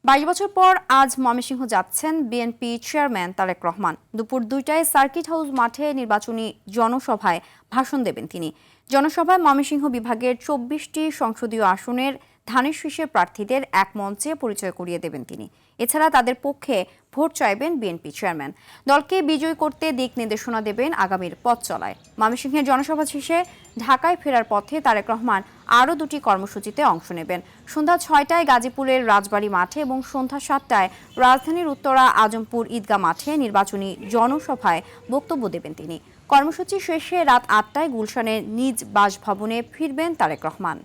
22 বছর পর আজ ময়মনসিংহ যাচ্ছেন বিএনপি চেয়ারম্যান তারেক রহমান। দুপুর 2টায় সার্কিট হাউস মাঠে নির্বাচনী জনসভায় ভাষণ দেবেন তিনি। জনসভায় ময়মনসিংহ বিভাগের 24টি সংসদীয় আসনের ধানের শীষের প্রার্থীদের এক মঞ্চে পরিচয় করিয়ে দেবেন তিনি। এছাড়া তাদের পক্ষে ভোট চাইবেন বিএনপি চেয়ারম্যান। দলকে বিজয়ী করতে দিক নির্দেশনা দেবেন আগামীর পথ চলায়। ময়মনসিংহের জনসভা শেষে ঢাকায় ফেরার পথে তারেক রহমান আরও দুটি কর্মসূচিতে অংশ নেবেন। সন্ধ্যা 6টায় গাজীপুরের রাজবাড়ী মাঠে এবং সন্ধ্যা 7টায় রাজধানীর উত্তরা আজমপুর ঈদগাহ মাঠে নির্বাচনী জনসভায় বক্তব্য দেবেন তিনি। কর্মসূচি শেষে রাত 8টায় গুলশানের নিজ বাসভবনে ফিরবেন তারেক রহমান।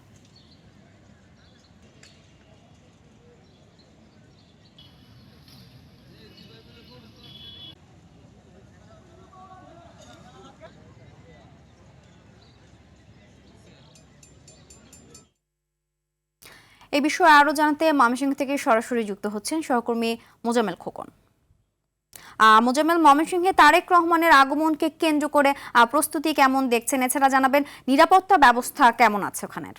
এই বিষয়ে আরো জানাতে ময়মনসিংহ থেকে সরাসরি যুক্ত হচ্ছেন সহকর্মী মোজাম্মেল খোকন। মোজাম্মেল, ময়মনসিংহে তারেক রহমানের আগমনকে কেন্দ্র করে প্রস্তুতি কেমন দেখছেন? এছাড়া জানাবেন নিরাপত্তা ব্যবস্থা কেমন আছে ওখানের?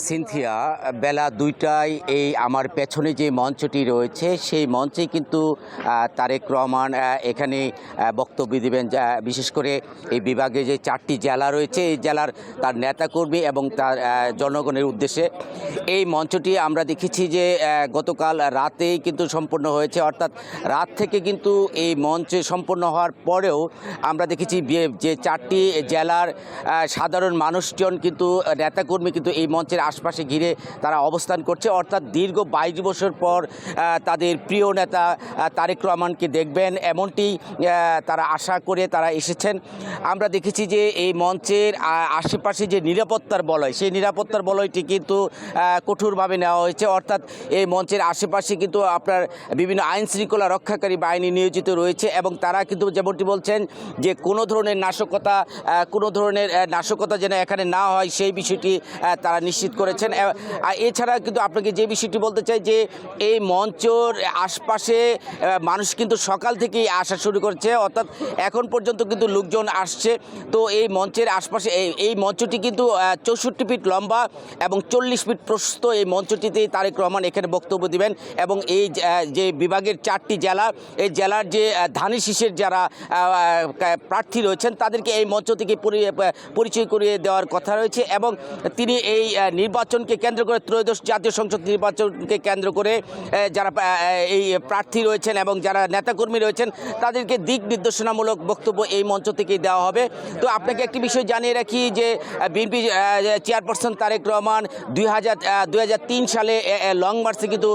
সিনথিয়া, বেলা 2টায় এই আমার পেছনে যে মঞ্চটি রয়েছে সেই মঞ্চে কিন্তু তারেক রহমান এখানে বক্তব্য দেবেন। বিশেষ করে এই বিভাগে যে 4টি জেলা রয়েছে এই জেলার তার নেতাকর্মী এবং তার জনগণের উদ্দেশ্যে এই মঞ্চটি আমরা দেখেছি যে গতকাল রাতেই কিন্তু সম্পন্ন হয়েছে, অর্থাৎ রাত থেকে কিন্তু এই মঞ্চে সম্পন্ন হওয়ার পরেও আমরা দেখেছি যে 4টি জেলার সাধারণ মানুষজন কিন্তু নেতাকর্মী কিন্তু এই মঞ্চের আশপাশে ঘিরে তারা অবস্থান করছে, অর্থাৎ দীর্ঘ 22 বছর পর তাদের প্রিয় নেতা তারেক রহমানকে দেখবেন এমনটি তারা আশা করে তারা এসেছেন। আমরা দেখেছি যে এই মঞ্চের আশেপাশে যে নিরাপত্তার বলয় সেই নিরাপত্তার বলয়টি কিন্তু কঠোরভাবে নেওয়া হয়েছে, অর্থাৎ এই মঞ্চের আশেপাশে কিন্তু আপনার বিভিন্ন আইন শৃঙ্খলা রক্ষাকারী বাহিনী নিয়োজিত রয়েছে এবং তারা কিন্তু যেমনটি বলছেন যে কোনো ধরনের নাশকতা যেন এখানে না হয় সেই বিষয়টি তারা নিশ্চিত করেছেন। এছাড়া কিন্তু আপনাকে যে বিষয়টি বলতে চাই যে এই মঞ্চের আশপাশে মানুষ কিন্তু সকাল থেকেই আসা শুরু করেছে, অর্থাৎ এখন পর্যন্ত কিন্তু লোকজন আসছে। তো এই মঞ্চের আশপাশে এই মঞ্চটি কিন্তু 64 ফিট লম্বা এবং 40 ফিট প্রশস্ত। এই মঞ্চটিতেই তারেক রহমান এখানে বক্তব্য দিবেন এবং এই যে বিভাগের 4টি জেলা, এই জেলার যে ধানের শীষের যারা প্রার্থী রয়েছেন তাদেরকে এই মঞ্চ থেকে পরিচয় করিয়ে দেওয়ার কথা রয়েছে এবং তিনি এই নির্বাচনকে কেন্দ্র করে ত্রয়োদশ জাতীয় সংসদ নির্বাচনকে কেন্দ্র করে যারা এই প্রার্থী রয়েছেন এবং যারা নেতাকর্মী রয়েছেন তাদেরকে দিক নির্দেশনামূলক বক্তব্য এই মঞ্চ থেকেই দেওয়া হবে। তো আপনাকে একটি বিষয় জানিয়ে রাখি যে বিএনপি চেয়ারপারসন তারেক রহমান 2003 সালে লং মার্চে কিন্তু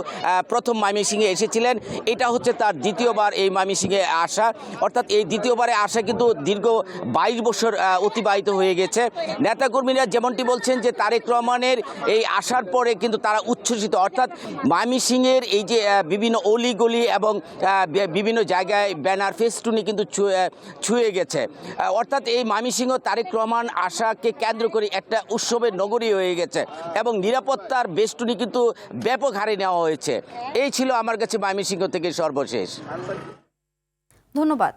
প্রথম ময়মনসিংহে এসেছিলেন। এটা হচ্ছে তার দ্বিতীয়বার এই ময়মনসিংহে আসা, অর্থাৎ এই দ্বিতীয়বারে আসা কিন্তু দীর্ঘ 22 বছর অতিবাহিত হয়ে গেছে। নেতাকর্মীরা যেমনটি বলছেন যে তারেক রহমানের এই আসার পরে কিন্তু তারা উচ্ছ্বসিত, অর্থাৎ ময়মনসিংহের এই যে বিভিন্ন অলিগলি এবং বিভিন্ন জায়গায় ব্যানার ফেস্টুনি কিন্তু ছুঁয়ে গেছে, অর্থাৎ এই ময়মনসিংহ তারেক রহমান আসাকে কেন্দ্র করে একটা উৎসবের নগরী হয়ে গেছে এবং নিরাপত্তার বেষ্টনী কিন্তু ব্যাপক হারে নেওয়া হয়েছে। এই ছিল আমার কাছে ময়মনসিংহ থেকে সর্বশেষ। ধন্যবাদ।